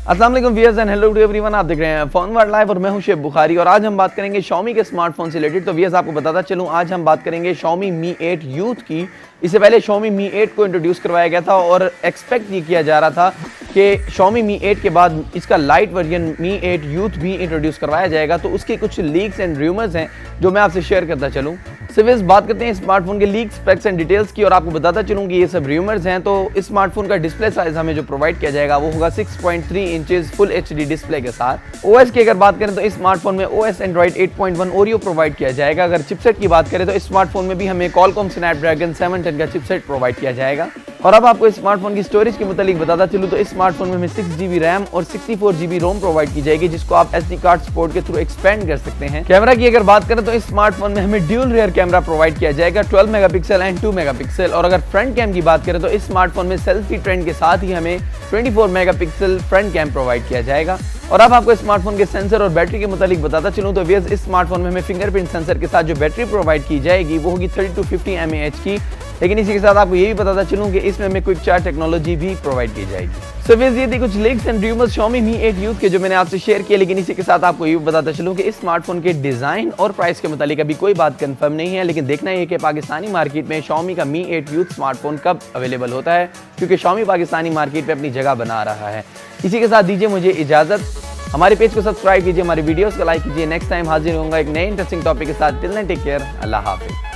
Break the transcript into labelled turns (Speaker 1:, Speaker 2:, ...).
Speaker 1: अस्सलाम वालेकुम viewers and hello to everyone. आप देख रहे हैं फोन वर्ल्ड लाइव और मैं हूं शेख बुखारी और आज हम बात करेंगे Xiaomi के स्मार्टफोन से रिलेटेड। तो व्यूअर्स आपको बताता चलूं, आज हम बात करेंगे Xiaomi Mi 8 Youth की। इससे पहले Xiaomi Mi 8 को इंट्रोड्यूस करवाया गया था और एक्सपेक्ट ये किया जा रहा था कि Xiaomi Mi 8 के बाद इसका लाइट वर्जन Mi 8 Youth भी इंट्रोड्यूस करवाया जाएगा। तो उसके कुछ लीक्स एंड रूमर्स हैं जो मैं आपसे शेयर करता चलूँ। सिर्फ बात करते हैं स्मार्टफोन के लीक स्पेक्स एंड डिटेल्स की और आपको बताता चलूँ कि ये सब रूमर्स हैं। तो इस स्मार्टफोन का डिस्प्ले साइज हमें जो प्रोवाइड किया जाएगा वो होगा 6.3 इंचेस फुल HD डिस्प्ले के साथ। OS की अगर बात करें तो इस स्मार्टफोन में OS Android 8.1 Oreo प्रोवाइड किया जाएगा। अगर चिपसेट की बात करें तो इस स्मार्टफोन में भी हमें Qualcomm Snapdragon 710 का चिपसेट प्रोवाइड किया जाएगा। और अब आपको इस स्मार्टफोन की स्टोरेज के मुतालिक बताता चलूँ तो इस स्मार्टफोन में हमें 6GB रैम और 64GB रोम प्रोवाइड की जाएगी, जिसको आप SD कार्ड सपोर्ट के थ्रू एक्सपेंड कर सकते हैं। कैमरा की अगर बात करें तो इस स्मार्टफोन में हमें ड्यूल रियर कैमरा प्रोवाइड किया जाएगा 12 मेगापिक्सल एंड 2 मेगापिक्सल। और अगर फ्रंट कैम की बात करें तो इस स्मार्टफोन में सेल्फी ट्रेंड के साथ ही हमें 24 मेगापिक्सल फ्रंट कैम प्रोवाइड किया जाएगा। और अब आपको स्मार्टफोन के सेंसर और बैटरी के मुतालिक बताता चलूँ तो व्यूअर्स इस स्मार्टफोन में हमें फिंगरप्रिंट सेंसर के साथ जो बैटरी प्रोवाइड की जाएगी वो होगी 3250 mAh की। लेकिन इसी के साथ आपको ये भी बताता चलूँ कि इसमें हमें क्विक चार्ज टेक्नोलॉजी भी प्रोवाइड की जाएगी। सो व्यूअर्स ये थी कुछ leaks and rumours Xiaomi Mi 8 Youth के जो मैंने आपसे शेयर किए। लेकिन इसी के साथ आपको ये भी बताता चलूँ कि इस स्मार्टफोन के डिजाइन और प्राइस के मुतालिक अभी कोई बात कंफर्म नहीं है। लेकिन देखना ये कि पाकिस्तानी मार्केट में Xiaomi का Mi 8 Youth स्मार्टफोन कब अवेलेबल होता है, क्योंकि Xiaomi पाकिस्तानी मार्केट में अपनी जगह बना रहा है। इसी के साथ दीजिए मुझे इजाजत। हमारे पेज को सब्सक्राइब कीजिए, हमारे वीडियोस को लाइक कीजिए। नेक्स्ट टाइम हाजिर होऊंगा एक नए इंटरेस्टिंग टॉपिक के साथ। टिल देन टेक केयर, अल्लाह हाफिज़।